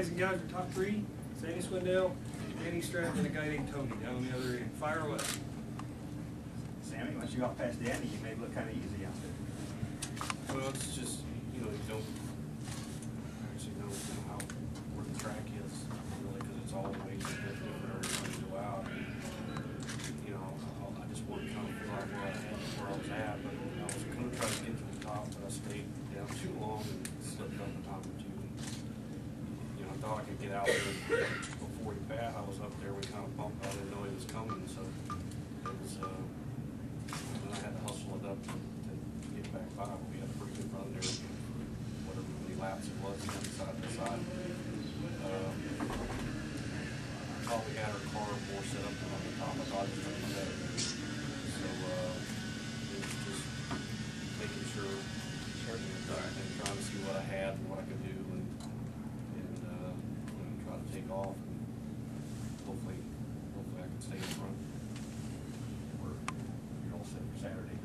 and guys are top three. Sandy Swindell, Danny Stratton, and a guy named Tony down on the other end. Fire away. Sammy, once you got past Danny, you made it look kind of easy out there. Well, it's just, you know, you don't actually know how, where the track is, really, because it's all ways different every time you go out. You know, I just wanted to kind of feel like where I was at, but I was going to try to get to the top, but I stayed down too long and slipped up a time or two. You know, I thought I could get out there before he passed. I was up there, we kind of bumped, I didn't know he was coming, so it was, and I had to hustle it up to get back by. We had a pretty good run there, whatever many laps it was, side by side. I thought we had our car more set up on the top. I thought it was going to be better. So it was just making sure and trying to see what I had and what I could do and try to take off. And hopefully I can stay in front. You're all set for Saturday.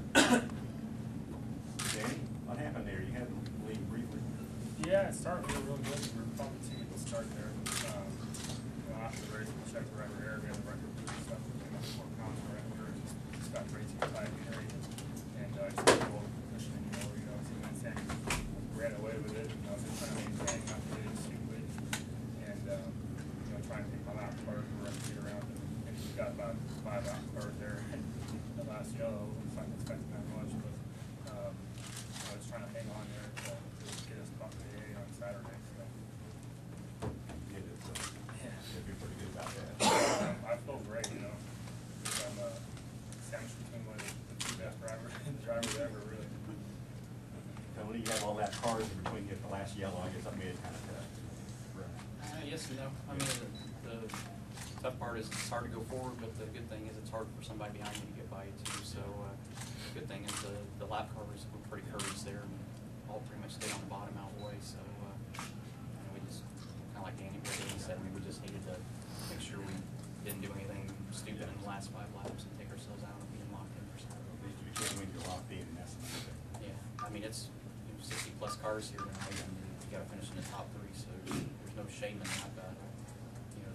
Danny, what happened there? You had to leave briefly. Yeah, it started to feel real good. We were pumping to get the start there. After the race, we checked the record air, we had the record boost and stuff. We came up 4 pounds per record. Just got racing tight and just a little pushing, you know, so when Sandy ran away with it, I was just trying to maintain, not to get it stupid, and trying to take my lap cars and run it around. And we got about 5 lap cars there. The last yellow, it's not expecting that much, but I was trying to hang on there to get us up to the 8 on Saturday. So. You'd be pretty good about that. I feel great, you know. I'm sandwiched between one of the 2 best drivers ever, really. Tony, you had all that cars in between you at the last yellow. I guess that made it kind of tough. Yes and no. I mean, the tough part is it's hard to go forward, but the good thing is it's hard for somebody behind you to get by you too. So the good thing is the lap cars were pretty curved there, and all pretty much stayed on the bottom out of the way. So we just kind of like Danny said, we just needed to make sure we didn't do anything stupid in the last 5 laps and take ourselves out and being locked in for something. At least you can't win your locked in, and that's the thing. Yeah, I mean it's 60 plus cars here tonight, and you got to finish in the top 3. So there's no shame in that. But you know,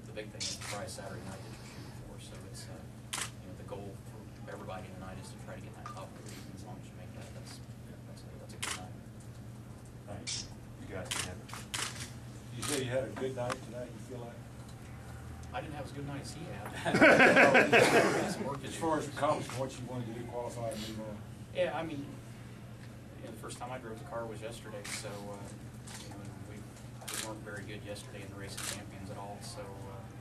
the big thing is the prize Saturday night that you're shooting for. So it's the goal for everybody tonight is to try to get that top 3. And as long as you make that, that's a good night. Thanks. You guys can have it. You say you had a good night tonight, you feel like? I didn't have as good a night as he had. As far as accomplishing what you wanted to do, qualify and move on. Yeah, I mean, the first time I drove the car was yesterday, so we weren't very good yesterday in the racing champions at all. So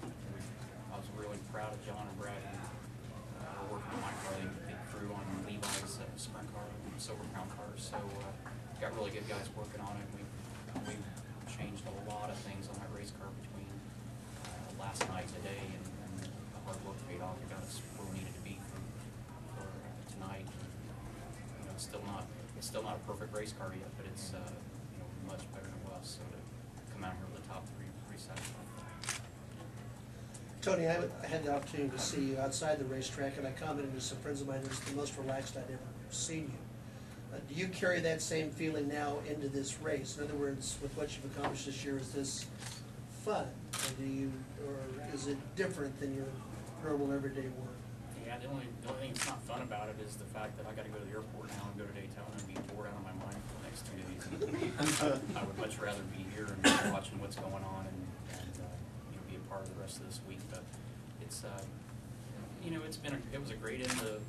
I was really proud of John and Brad who were working on my car. They crew on Levi's sprint car, Silver Crown cars. So got really good guys working on it. We changed a lot of things on that race car between last night, today, and the hard work paid off. It got us where we needed to be for tonight. It's still not a perfect race car yet, but it's much better than it was. So to come out here with the top 3, pretty satisfied. Tony, I had the opportunity to see you outside the racetrack, and I commented to some friends of mine, it's the most relaxed I'd ever seen you. Do you carry that same feeling now into this race? In other words, with what you've accomplished this year, is this fun? Or is it different than your normal everyday work? Yeah, the only thing that's not fun about it is the fact that I got to go to the airport now and go to Daytona and be bored out of my mind for the next 2 days. I would much rather be here and watching what's going on and be a part of the rest of this week. But it's it was a great end of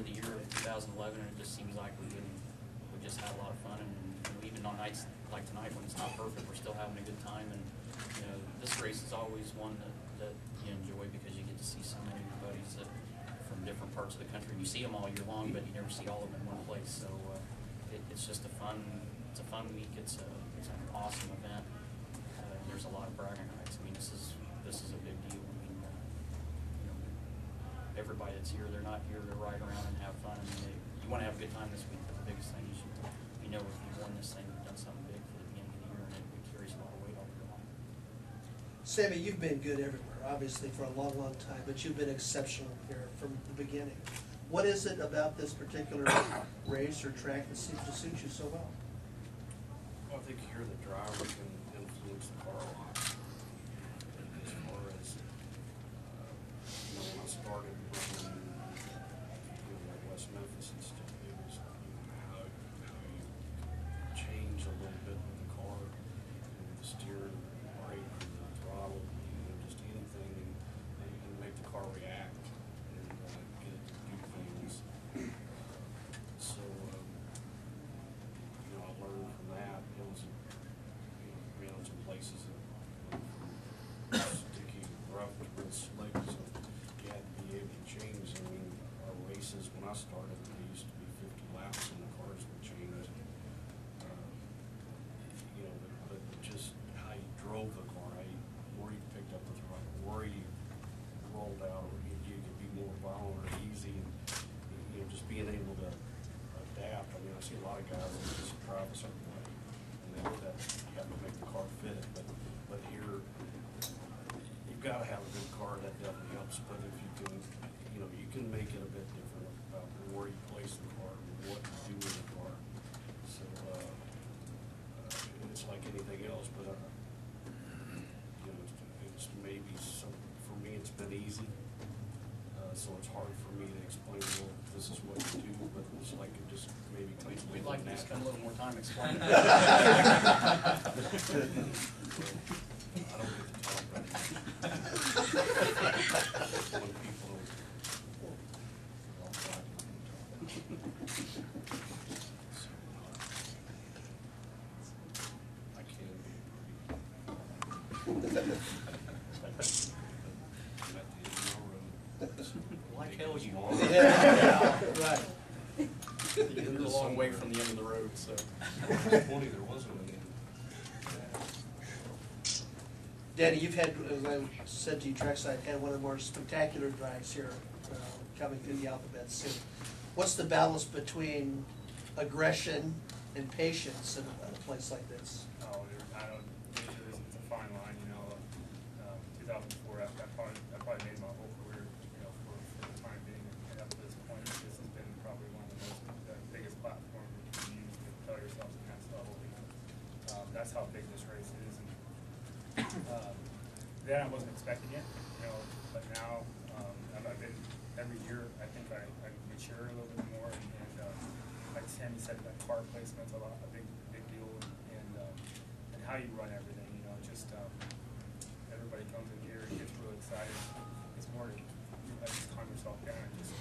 the year of 2011, and it just seems like we just had a lot of fun, and even on nights like tonight when it's not perfect, we're still having a good time. And this race is always one that you enjoy because you get to see so many of your buddies from different parts of the country. And you see them all year long, but you never see all of them in one place. So it's just a fun week. It's an awesome event. There's a lot of bragging rights. I mean, this is a big deal. I mean, everybody that's here, they're not here to ride around and have fun. I mean, you want to have a good time this week, but the biggest thing is if you won this thing, you've done something big for the beginning of the year, and it carries a lot of weight all year long. Sammy, you've been good everywhere, obviously, for a long, long time, but you've been exceptional here from the beginning. What is it about this particular race or track that seems to suit you so well? Well, I think here the driver can influence experience the car a lot. As far as, when I started running, like West Memphis and stuff, it was, how you change a little bit with the car, the steering, the brake, the throttle, just anything, and make the car react and get it to do things. So, I learned from that. It was, ran on some places that went from sticky, rough to real slick, so you had to be able to change. I mean, our races, when I started, they used to be 50 laps and the cars would change. But just how you drove the car, where you picked up the throttle, where you rolled out, or you could be more violent or easy, and just being able to adapt. I mean, I see a lot of guys that just drive a certain way, and then that you have to make the car fit it. But here, you've got to have a good car. That definitely helps. But if you can, you can make it a bit different about where you place the car, what you do with the car. So it's like anything else, but it's maybe some. For me, it's been easy. So it's hard for me to explain, well, this is what you do, but it's like it just maybe makes me We'd like to spend a little more time explaining. I don't get to talk about it. When people don't talk. I can be pretty. I'm at the end of my road. Like hell you are. Yeah, right. You're a long way from the end of the road, so. 20, there wasn't any. Danny, you've had, as I said to you, Trackside had one of the more spectacular drives here, coming through the Alphabet Soup. What's the balance between aggression and patience in a place like this? Oh, it's a fine line, 2004, I probably made my whole career, for the time being, and up to this point, this has been probably one of the biggest platforms that you can use to tell yourself the next level. That's how big this race is, and then I wasn't expecting it, but now, I've been, every year, I think I mature a little bit more, and like Sammy said, that car placement's a big deal, and how you run everything, just, everybody comes in here and gets really excited. It's more, just calm yourself down and just,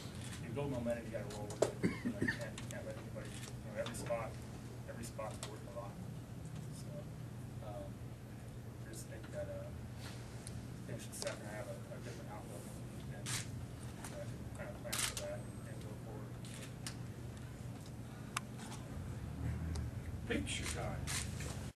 you build momentum, you gotta roll with it. You can't let anybody, every spot's worth a lot. So, I just think that, finish the second, I have a different outlook, and I can kind of plan for that and go forward. Picture time.